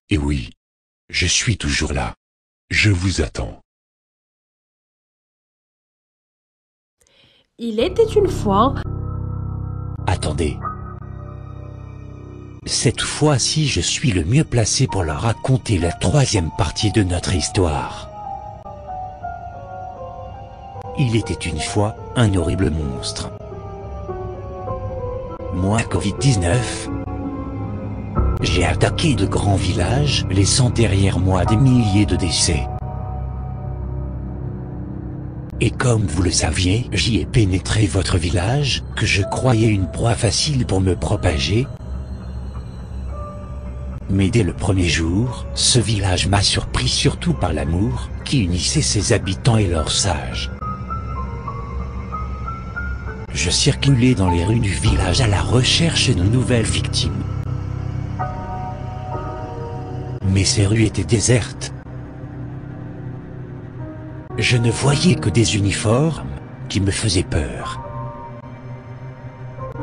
Et oui, je suis toujours là. Je vous attends. Il était une fois... Attendez. Cette fois-ci, je suis le mieux placé pour leur raconter la troisième partie de notre histoire. Il était une fois un horrible monstre. Moi, Covid-19, j'ai attaqué de grands villages, laissant derrière moi des milliers de décès. Et comme vous le saviez, j'y ai pénétré votre village, que je croyais une proie facile pour me propager. Mais dès le premier jour, ce village m'a surpris surtout par l'amour qui unissait ses habitants et leurs sages. Je circulais dans les rues du village à la recherche de nouvelles victimes. Mais ces rues étaient désertes. Je ne voyais que des uniformes qui me faisaient peur.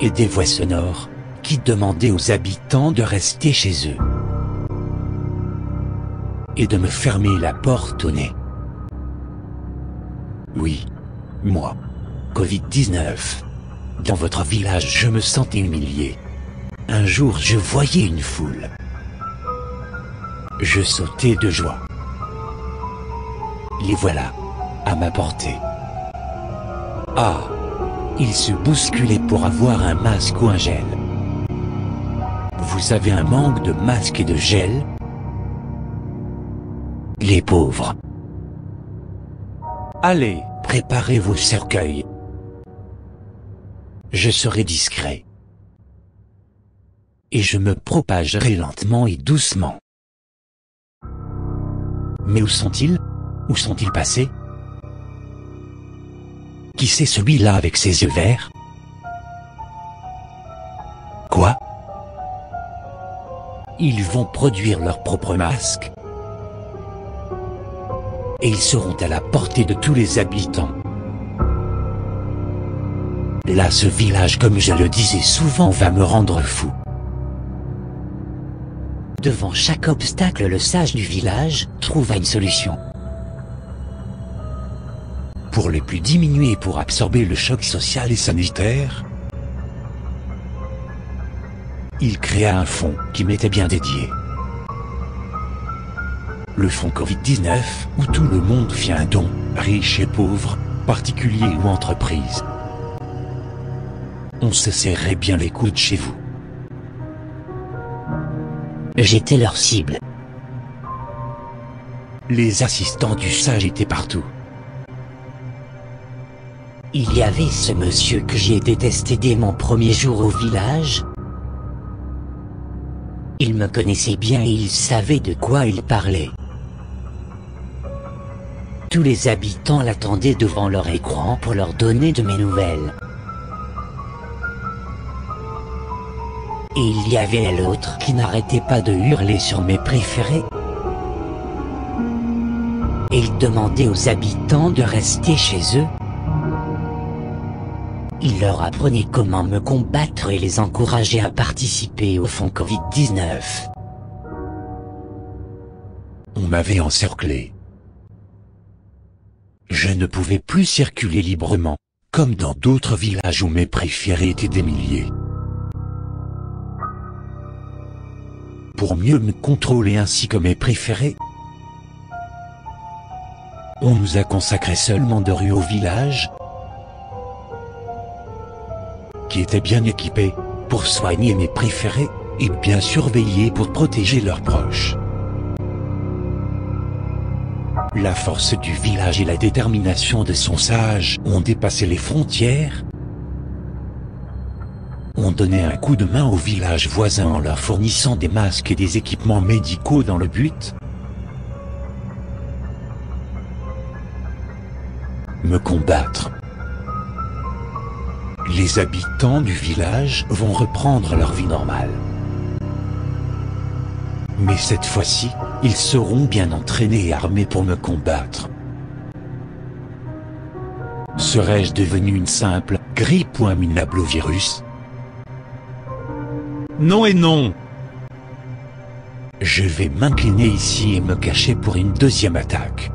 Et des voix sonores qui demandaient aux habitants de rester chez eux. Et de me fermer la porte au nez. Oui, moi, Covid-19. Dans votre village, je me sentais humilié. Un jour, je voyais une foule. Je sautais de joie. Les voilà, à ma portée. Ah, ils se bousculaient pour avoir un masque ou un gel. Vous avez un manque de masque et de gel? Les pauvres. Allez, préparez vos cercueils. Je serai discret. Et je me propagerai lentement et doucement. Mais où sont-ils? Où sont-ils passés? Qui c'est celui-là avec ses yeux verts? Quoi? Ils vont produire leur propre masque. Et ils seront à la portée de tous les habitants. Là, ce village, comme je le disais souvent, va me rendre fou. Devant chaque obstacle, le sage du village trouva une solution. Pour les plus diminuer et pour absorber le choc social et sanitaire, il créa un fonds qui m'était bien dédié. Le fonds Covid-19, où tout le monde fit un don, riche et pauvre, particulier ou entreprise. On se serrait bien les coudes chez vous. J'étais leur cible. Les assistants du sage étaient partout. Il y avait ce monsieur que j'ai détesté dès mon premier jour au village. Il me connaissait bien et il savait de quoi il parlait. Tous les habitants l'attendaient devant leur écran pour leur donner de mes nouvelles. Et il y avait l'autre qui n'arrêtait pas de hurler sur mes préférés. Et il demandait aux habitants de rester chez eux. Il leur apprenait comment me combattre et les encourageait à participer au fonds Covid-19. On m'avait encerclé. Je ne pouvais plus circuler librement, comme dans d'autres villages où mes préférés étaient des milliers. Pour mieux me contrôler ainsi que mes préférés, on nous a consacré seulement 2 rues au village, qui étaient bien équipés pour soigner mes préférés et bien surveillés pour protéger leurs proches. La force du village et la détermination de son sage ont dépassé les frontières. On donnait un coup de main aux villages voisins en leur fournissant des masques et des équipements médicaux dans le but me combattre. Les habitants du village vont reprendre leur vie normale. Mais cette fois-ci, ils seront bien entraînés et armés pour me combattre. Serais-je devenu une simple grippe ou un minable virus? Non et non. Je vais m'incliner ici et me cacher pour une deuxième attaque.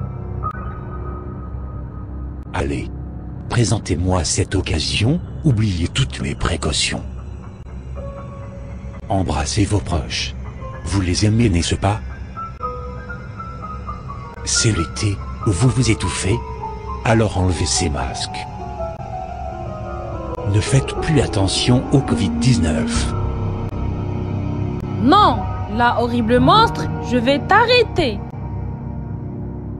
Allez, présentez-moi cette occasion, oubliez toutes mes précautions. Embrassez vos proches. Vous les aimez, n'est-ce pas? C'est l'été, vous vous étouffez? Alors enlevez ces masques. Ne faites plus attention au Covid-19. Non, là, horrible monstre, je vais t'arrêter.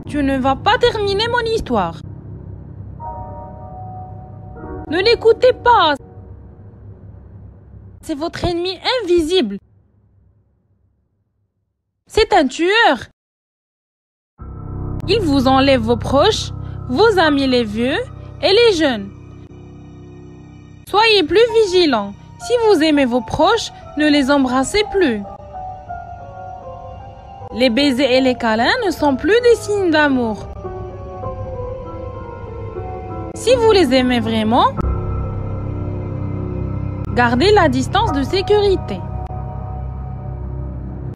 Tu ne vas pas terminer mon histoire. Ne l'écoutez pas. C'est votre ennemi invisible. C'est un tueur. Il vous enlève vos proches, vos amis les vieux et les jeunes. Soyez plus vigilants. Si vous aimez vos proches, ne les embrassez plus. Les baisers et les câlins ne sont plus des signes d'amour. Si vous les aimez vraiment, gardez la distance de sécurité.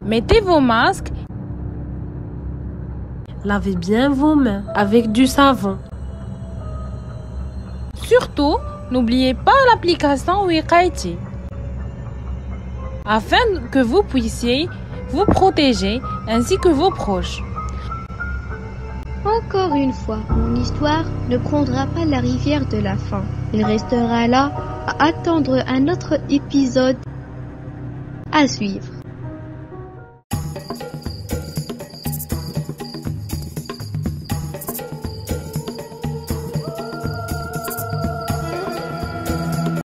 Mettez vos masques. Lavez bien vos mains avec du savon. Surtout, n'oubliez pas l'application Wiqaiti afin que vous puissiez vous protéger ainsi que vos proches. Encore une fois, mon histoire ne prendra pas la rivière de la faim. Il restera là à attendre un autre épisode à suivre.